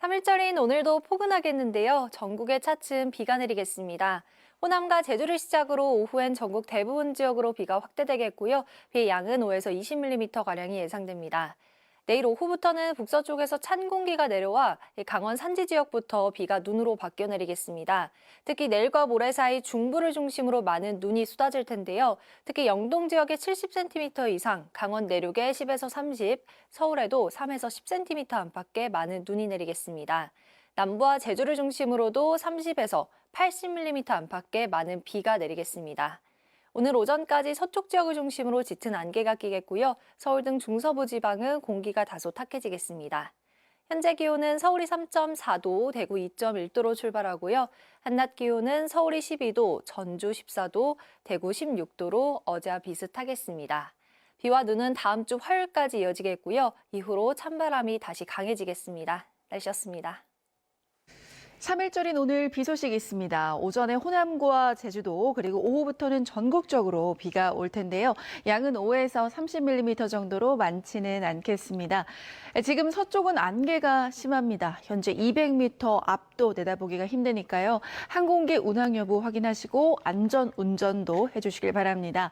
3일절인 오늘도 포근하겠는데요. 전국에 차츰 비가 내리겠습니다. 호남과 제주를 시작으로 오후엔 전국 대부분 지역으로 비가 확대되겠고요. 비 양은 5에서 20mm가량이 예상됩니다. 내일 오후부터는 북서쪽에서 찬 공기가 내려와 강원 산지 지역부터 비가 눈으로 바뀌어 내리겠습니다. 특히 내일과 모레 사이 중부를 중심으로 많은 눈이 쏟아질 텐데요. 특히 영동 지역에 70cm 이상, 강원 내륙에 10에서 30, 서울에도 3에서 10cm 안팎의 많은 눈이 내리겠습니다. 남부와 제주를 중심으로도 30에서 80mm 안팎의 많은 비가 내리겠습니다. 오늘 오전까지 서쪽 지역을 중심으로 짙은 안개가 끼겠고요. 서울 등 중서부 지방은 공기가 다소 탁해지겠습니다. 현재 기온은 서울이 3.4도, 대구 2.1도로 출발하고요. 한낮 기온은 서울이 12도, 전주 14도, 대구 16도로 어제와 비슷하겠습니다. 비와 눈은 다음 주 화요일까지 이어지겠고요. 이후로 찬바람이 다시 강해지겠습니다. 날씨였습니다. 3일절인 오늘 비 소식이 있습니다. 오전에 호남과 제주도 그리고 오후부터는 전국적으로 비가 올 텐데요. 양은 5에서 30mm 정도로 많지는 않겠습니다. 지금 서쪽은 안개가 심합니다. 현재 200m 앞도 내다보기가 힘드니까요. 항공기 운항 여부 확인하시고 안전 운전도 해주시길 바랍니다.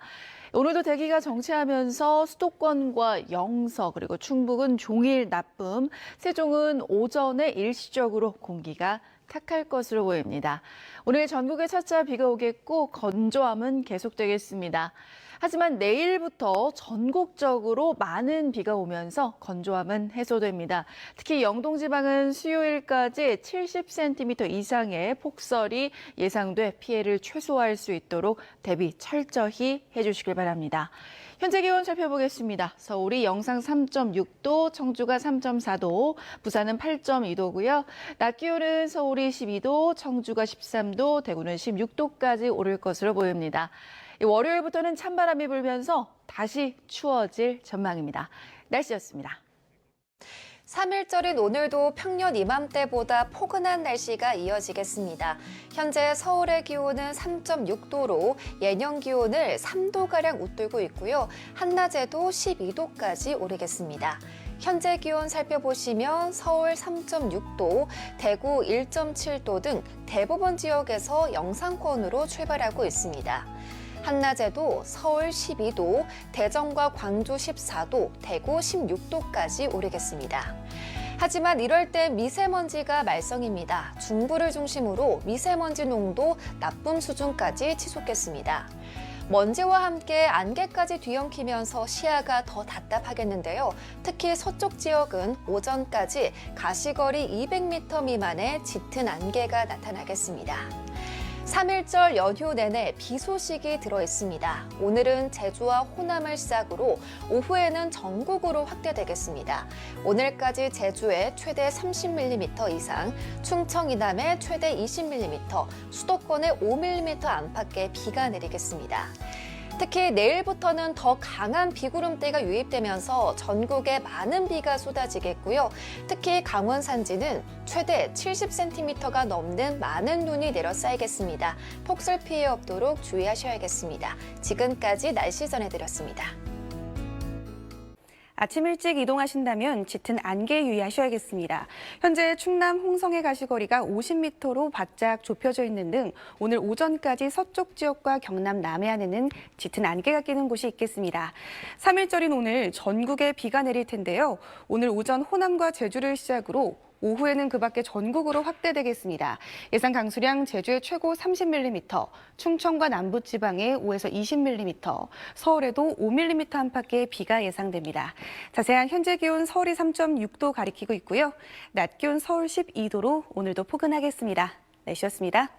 오늘도 대기가 정체하면서 수도권과 영서 그리고 충북은 종일 나쁨, 세종은 오전에 일시적으로 공기가 탁할 것으로 보입니다. 오늘 전국에 차차 비가 오겠고 건조함은 계속되겠습니다. 하지만 내일부터 전국적으로 많은 비가 오면서 건조함은 해소됩니다. 특히 영동 지방은 수요일까지 70cm 이상의 폭설이 예상돼 피해를 최소화할 수 있도록 대비 철저히 해주시길 바랍니다. 현재 기온 살펴보겠습니다. 서울이 영상 3.6도, 청주가 3.4도, 부산은 8.2도고요. 낮 기온은 서울이 12도, 청주가 13도, 대구는 16도까지 오를 것으로 보입니다. 월요일부터는 찬바람이 불면서 다시 추워질 전망입니다. 날씨였습니다. 3일절인 오늘도 평년 이맘때보다 포근한 날씨가 이어지겠습니다. 현재 서울의 기온은 3.6도로 예년 기온을 3도가량 웃돌고 있고요. 한낮에도 12도까지 오르겠습니다. 현재 기온 살펴보시면 서울 3.6도, 대구 1.7도 등 대부분 지역에서 영상권으로 출발하고 있습니다. 한낮에도 서울 12도, 대전과 광주 14도, 대구 16도까지 오르겠습니다. 하지만 이럴 때 미세먼지가 말썽입니다. 중부를 중심으로 미세먼지 농도 나쁨 수준까지 치솟겠습니다. 먼지와 함께 안개까지 뒤엉키면서 시야가 더 답답하겠는데요. 특히 서쪽 지역은 오전까지 가시거리 200m 미만의 짙은 안개가 나타나겠습니다. 3일절 연휴 내내 비 소식이 들어있습니다. 오늘은 제주와 호남을 시작으로 오후에는 전국으로 확대되겠습니다. 오늘까지 제주에 최대 30mm 이상, 충청 이남에 최대 20mm, 수도권에 5mm 안팎의 비가 내리겠습니다. 특히 내일부터는 더 강한 비구름대가 유입되면서 전국에 많은 비가 쏟아지겠고요. 특히 강원 산지는 최대 70cm가 넘는 많은 눈이 내려 쌓이겠습니다. 폭설 피해 없도록 주의하셔야겠습니다. 지금까지 날씨 전해드렸습니다. 아침 일찍 이동하신다면 짙은 안개 유의하셔야겠습니다. 현재 충남 홍성의 가시거리가 50m로 바짝 좁혀져 있는 등 오늘 오전까지 서쪽 지역과 경남 남해안에는 짙은 안개가 끼는 곳이 있겠습니다. 3일절인 오늘 전국에 비가 내릴 텐데요. 오늘 오전 호남과 제주를 시작으로 오후에는 그 밖에 전국으로 확대되겠습니다. 예상 강수량 제주에 최고 30mm, 충청과 남부지방에 5에서 20mm, 서울에도 5mm 안팎의 비가 예상됩니다. 자세한 현재 기온 서울이 3.6도 가리키고 있고요. 낮 기온 서울 12도로 오늘도 포근하겠습니다. 날씨였습니다.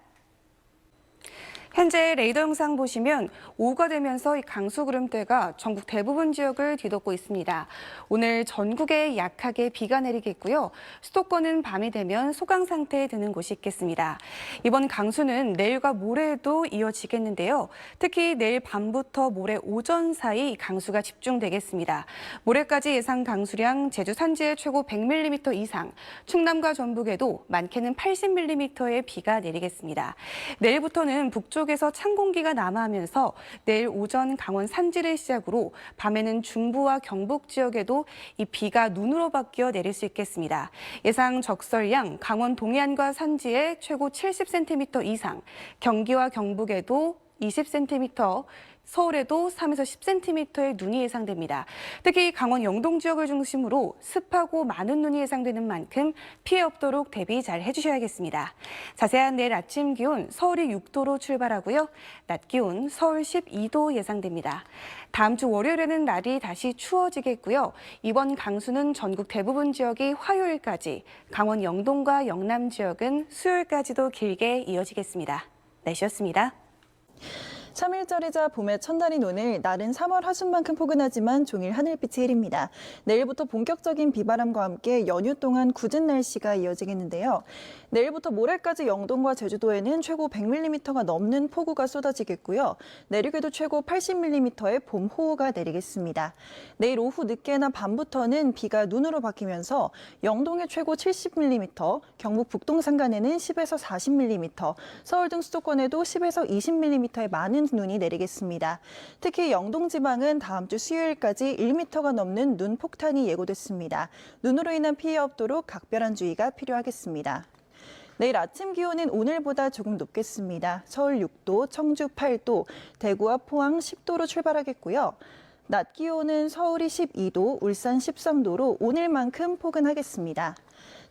현재 레이더 영상 보시면 오후가 되면서 이 강수구름대가 전국 대부분 지역을 뒤덮고 있습니다. 오늘 전국에 약하게 비가 내리겠고요. 수도권은 밤이 되면 소강 상태에 드는 곳이 있겠습니다. 이번 강수는 내일과 모레에도 이어지겠는데요. 특히 내일 밤부터 모레 오전 사이 강수가 집중되겠습니다. 모레까지 예상 강수량 제주 산지에 최고 100mm 이상, 충남과 전북에도 많게는 80mm의 비가 내리겠습니다. 내일부터는 북쪽 북쪽에서 찬 공기가 남하하면서 내일 오전 강원 산지를 시작으로 밤에는 중부와 경북 지역에도 이 비가 눈으로 바뀌어 내릴 수 있겠습니다. 예상 적설량 강원 동해안과 산지에 최고 70cm 이상, 경기와 경북에도 20cm, 서울에도 3에서 10cm의 눈이 예상됩니다. 특히 강원 영동 지역을 중심으로 습하고 많은 눈이 예상되는 만큼 피해 없도록 대비 잘 해주셔야겠습니다. 자세한 내일 아침 기온 서울이 6도로 출발하고요. 낮 기온 서울 12도 예상됩니다. 다음 주 월요일에는 날이 다시 추워지겠고요. 이번 강수는 전국 대부분 지역이 화요일까지, 강원 영동과 영남 지역은 수요일까지도 길게 이어지겠습니다. 날씨였습니다. 3일절이자 봄의 첫날인 오늘, 날은 3월 하순만큼 포근하지만 종일 하늘빛이 흐립니다. 내일부터 본격적인 비바람과 함께 연휴 동안 굳은 날씨가 이어지겠는데요. 내일부터 모레까지 영동과 제주도에는 최고 100mm가 넘는 폭우가 쏟아지겠고요. 내륙에도 최고 80mm의 봄호우가 내리겠습니다. 내일 오후 늦게나 밤부터는 비가 눈으로 바뀌면서 영동에 최고 70mm, 경북 북동 산간에는 10에서 40mm, 서울 등 수도권에도 10에서 20mm의 많은 눈이 내리겠습니다. 특히 영동 지방은 다음 주 수요일까지 1m가 넘는 눈 폭탄이 예고됐습니다. 눈으로 인한 피해 없도록 각별한 주의가 필요하겠습니다. 내일 아침 기온은 오늘보다 조금 높겠습니다. 서울 6도, 청주 8도, 대구와 포항 10도로 출발하겠고요. 낮 기온은 서울이 12도, 울산 13도로 오늘만큼 포근하겠습니다.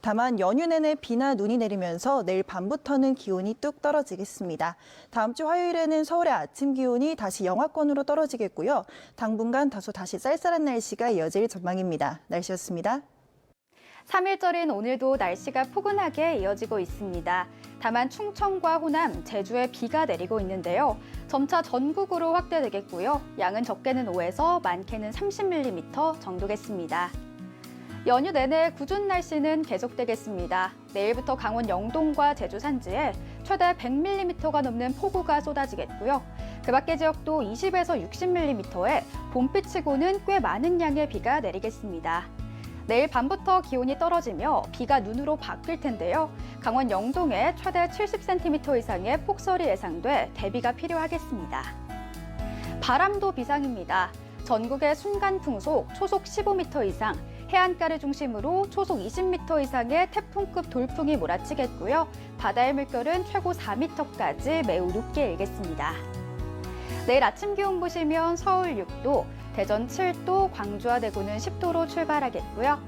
다만 연휴 내내 비나 눈이 내리면서 내일 밤부터는 기온이 뚝 떨어지겠습니다. 다음 주 화요일에는 서울의 아침 기온이 다시 영하권으로 떨어지겠고요. 당분간 다시 쌀쌀한 날씨가 이어질 전망입니다. 날씨였습니다. 3일절인 오늘도 날씨가 포근하게 이어지고 있습니다. 다만 충청과 호남, 제주에 비가 내리고 있는데요. 점차 전국으로 확대되겠고요. 양은 적게는 5에서 많게는 30mm 정도겠습니다. 연휴 내내 궂은 날씨는 계속되겠습니다. 내일부터 강원 영동과 제주 산지에 최대 100mm가 넘는 폭우가 쏟아지겠고요. 그 밖의 지역도 20에서 60mm의 봄비치고는 꽤 많은 양의 비가 내리겠습니다. 내일 밤부터 기온이 떨어지며 비가 눈으로 바뀔 텐데요. 강원 영동에 최대 70cm 이상의 폭설이 예상돼 대비가 필요하겠습니다. 바람도 비상입니다. 전국의 순간 풍속 초속 15m 이상, 해안가를 중심으로 초속 20m 이상의 태풍급 돌풍이 몰아치겠고요. 바다의 물결은 최고 4m까지 매우 높게 일겠습니다. 내일 아침 기온 보시면 서울 6도, 대전 7도, 광주와 대구는 10도로 출발하겠고요.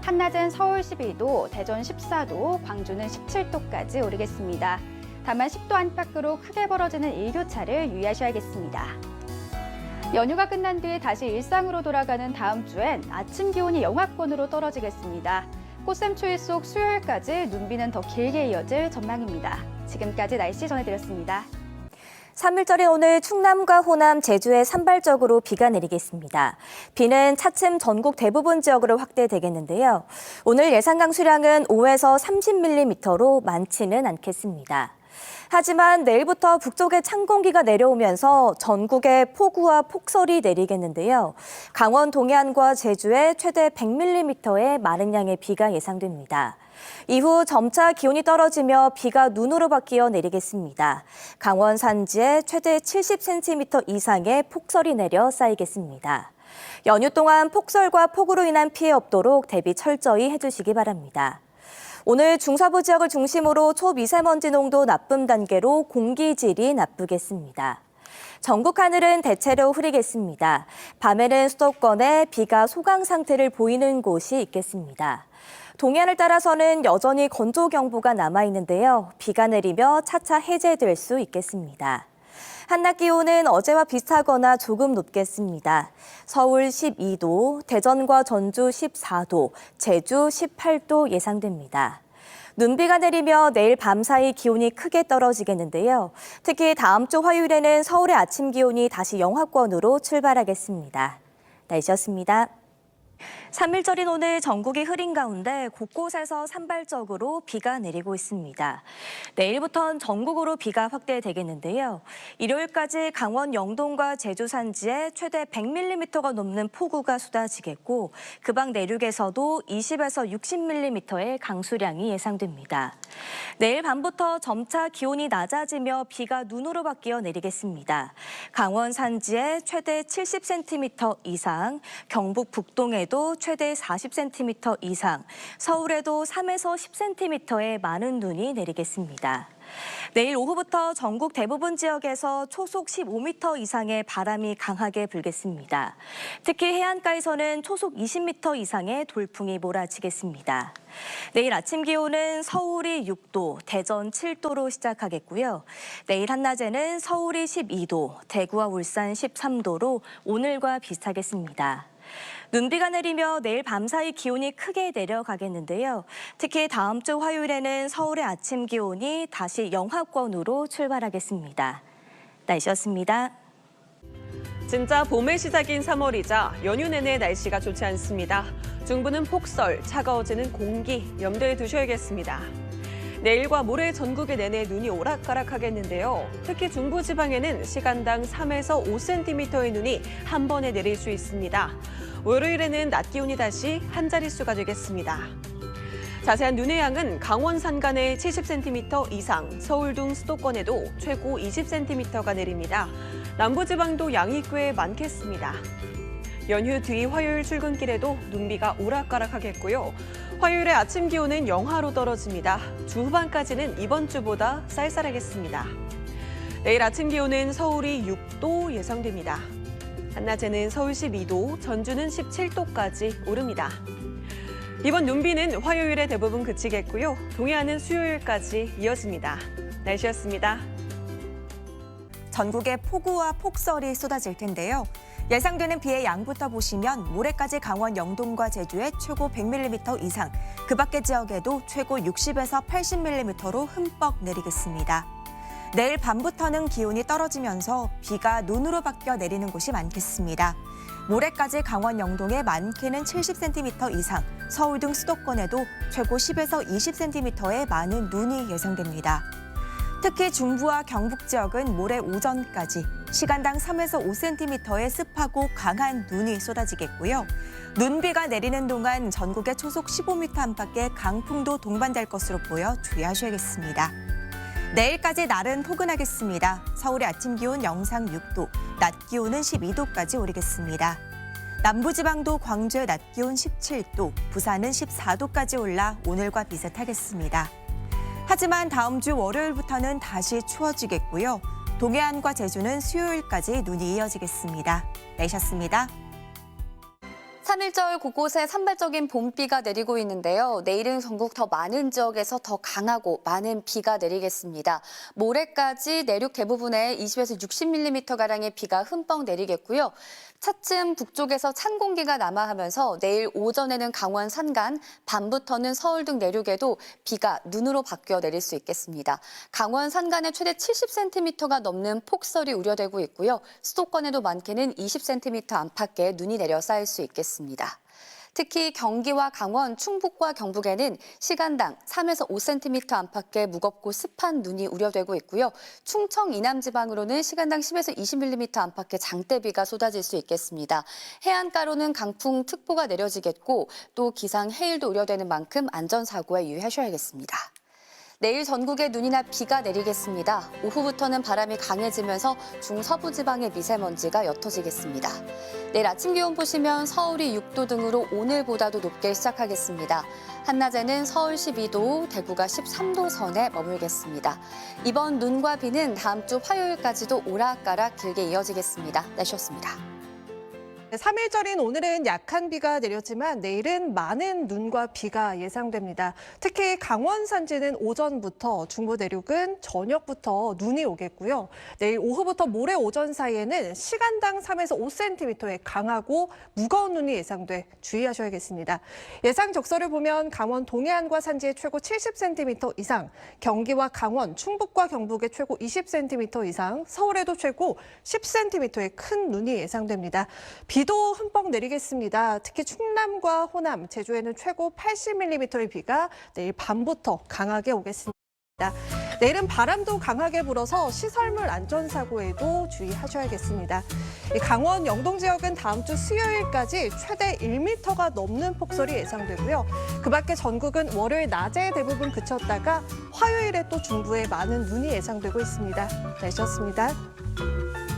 한낮은 서울 12도, 대전 14도, 광주는 17도까지 오르겠습니다. 다만 10도 안팎으로 크게 벌어지는 일교차를 유의하셔야겠습니다. 연휴가 끝난 뒤 다시 일상으로 돌아가는 다음 주엔 아침 기온이 영하권으로 떨어지겠습니다. 꽃샘추위 속 수요일까지 눈비는 더 길게 이어질 전망입니다. 지금까지 날씨 전해드렸습니다. 3일절인 오늘 충남과 호남, 제주에 산발적으로 비가 내리겠습니다. 비는 차츰 전국 대부분 지역으로 확대되겠는데요. 오늘 예상 강수량은 5에서 30mm로 많지는 않겠습니다. 하지만 내일부터 북쪽에 찬 공기가 내려오면서 전국에 폭우와 폭설이 내리겠는데요. 강원 동해안과 제주에 최대 100mm의 많은 양의 비가 예상됩니다. 이후 점차 기온이 떨어지며 비가 눈으로 바뀌어 내리겠습니다. 강원 산지에 최대 70cm 이상의 폭설이 내려 쌓이겠습니다. 연휴 동안 폭설과 폭우로 인한 피해 없도록 대비 철저히 해주시기 바랍니다. 오늘 중서부 지역을 중심으로 초미세먼지 농도 나쁨 단계로 공기질이 나쁘겠습니다. 전국 하늘은 대체로 흐리겠습니다. 밤에는 수도권에 비가 소강 상태를 보이는 곳이 있겠습니다. 동해안을 따라서는 여전히 건조경보가 남아있는데요. 비가 내리며 차차 해제될 수 있겠습니다. 한낮 기온은 어제와 비슷하거나 조금 높겠습니다. 서울 12도, 대전과 전주 14도, 제주 18도 예상됩니다. 눈비가 내리며 내일 밤사이 기온이 크게 떨어지겠는데요. 특히 다음 주 화요일에는 서울의 아침 기온이 다시 영하권으로 출발하겠습니다. 날씨였습니다. 3일절인 오늘 전국이 흐린 가운데 곳곳에서 산발적으로 비가 내리고 있습니다. 내일부터는 전국으로 비가 확대되겠는데요. 일요일까지 강원 영동과 제주 산지에 최대 100mm가 넘는 폭우가 쏟아지겠고 그 밖 내륙에서도 20에서 60mm의 강수량이 예상됩니다. 내일 밤부터 점차 기온이 낮아지며 비가 눈으로 바뀌어 내리겠습니다. 강원 산지에 최대 70cm 이상, 경북 북동에도 최대 40cm 이상, 서울에도 3에서 10cm의 많은 눈이 내리겠습니다. 내일 오후부터 전국 대부분 지역에서 초속 15m 이상의 바람이 강하게 불겠습니다. 특히 해안가에서는 초속 20m 이상의 돌풍이 몰아치겠습니다. 내일 아침 기온은 서울이 6도, 대전 7도로 시작하겠고요. 내일 한낮에는 서울이 12도, 대구와 울산 13도로 오늘과 비슷하겠습니다. 눈비가 내리며 내일 밤사이 기온이 크게 내려가겠는데요. 특히 다음 주 화요일에는 서울의 아침 기온이 다시 영하권으로 출발하겠습니다. 날씨였습니다. 진짜 봄의 시작인 3월이자 연휴 내내 날씨가 좋지 않습니다. 중부는 폭설, 차가워지는 공기 염두에 두셔야겠습니다. 내일과 모레 전국에 내내 눈이 오락가락하겠는데요. 특히 중부지방에는 시간당 3에서 5cm의 눈이 한 번에 내릴 수 있습니다. 월요일에는 낮 기온이 다시 한 자릿수가 되겠습니다. 자세한 눈의 양은 강원 산간에 70cm 이상, 서울 등 수도권에도 최고 20cm가 내립니다. 남부지방도 양이 꽤 많겠습니다. 연휴 뒤 화요일 출근길에도 눈비가 오락가락하겠고요. 화요일에 아침 기온은 영하로 떨어집니다. 주 후반까지는 이번 주보다 쌀쌀하겠습니다. 내일 아침 기온은 서울이 6도 예상됩니다. 한낮에는 서울 12도, 전주는 17도까지 오릅니다. 이번 눈비는 화요일에 대부분 그치겠고요. 동해안은 수요일까지 이어집니다. 날씨였습니다. 전국에 폭우와 폭설이 쏟아질 텐데요. 예상되는 비의 양부터 보시면 모레까지 강원 영동과 제주에 최고 100mm 이상, 그 밖의 지역에도 최고 60에서 80mm로 흠뻑 내리겠습니다. 내일 밤부터는 기온이 떨어지면서 비가 눈으로 바뀌어 내리는 곳이 많겠습니다. 모레까지 강원 영동에 많게는 70cm 이상, 서울 등 수도권에도 최고 10에서 20cm의 많은 눈이 예상됩니다. 특히 중부와 경북 지역은 모레 오전까지 시간당 3에서 5cm의 습하고 강한 눈이 쏟아지겠고요. 눈비가 내리는 동안 전국에 초속 15m 안팎의 강풍도 동반될 것으로 보여 주의하셔야겠습니다. 내일까지 날은 포근하겠습니다. 서울의 아침 기온 영상 6도, 낮 기온은 12도까지 오르겠습니다. 남부지방도 광주의 낮 기온 17도, 부산은 14도까지 올라 오늘과 비슷하겠습니다. 하지만 다음 주 월요일부터는 다시 추워지겠고요. 동해안과 제주는 수요일까지 눈이 이어지겠습니다. 내셨습니다. 3일절 곳곳에 산발적인 봄비가 내리고 있는데요. 내일은 전국 더 많은 지역에서 더 강하고 많은 비가 내리겠습니다. 모레까지 내륙 대부분에 20에서 60mm가량의 비가 흠뻑 내리겠고요. 차츰 북쪽에서 찬 공기가 남하하면서 내일 오전에는 강원 산간, 밤부터는 서울 등 내륙에도 비가 눈으로 바뀌어 내릴 수 있겠습니다. 강원 산간에 최대 70cm가 넘는 폭설이 우려되고 있고요. 수도권에도 많게는 20cm 안팎의 눈이 내려 쌓일 수 있겠습니다. 특히 경기와 강원, 충북과 경북에는 시간당 3에서 5cm 안팎의 무겁고 습한 눈이 우려되고 있고요. 충청 이남 지방으로는 시간당 10에서 20mm 안팎의 장대비가 쏟아질 수 있겠습니다. 해안가로는 강풍특보가 내려지겠고 또 기상 해일도 우려되는 만큼 안전사고에 유의하셔야겠습니다. 내일 전국에 눈이나 비가 내리겠습니다. 오후부터는 바람이 강해지면서 중서부 지방의 미세먼지가 옅어지겠습니다. 내일 아침 기온 보시면 서울이 6도 등으로 오늘보다도 높게 시작하겠습니다. 한낮에는 서울 12도, 대구가 13도 선에 머물겠습니다. 이번 눈과 비는 다음 주 화요일까지도 오락가락 길게 이어지겠습니다. 날씨였습니다. 3일절인 오늘은 약한 비가 내렸지만 내일은 많은 눈과 비가 예상됩니다. 특히 강원 산지는 오전부터, 중부 내륙은 저녁부터 눈이 오겠고요. 내일 오후부터 모레 오전 사이에는 시간당 3에서 5cm의 강하고 무거운 눈이 예상돼 주의하셔야겠습니다. 예상 적설을 보면 강원 동해안과 산지에 최고 70cm 이상, 경기와 강원, 충북과 경북에 최고 20cm 이상, 서울에도 최고 10cm의 큰 눈이 예상됩니다. 비 비도 흠뻑 내리겠습니다. 특히 충남과 호남, 제주에는 최고 80mm의 비가 내일 밤부터 강하게 오겠습니다. 내일은 바람도 강하게 불어서 시설물 안전사고에도 주의하셔야겠습니다. 강원 영동 지역은 다음 주 수요일까지 최대 1m가 넘는 폭설이 예상되고요. 그 밖에 전국은 월요일 낮에 대부분 그쳤다가 화요일에 또 중부에 많은 눈이 예상되고 있습니다. 날씨였습니다.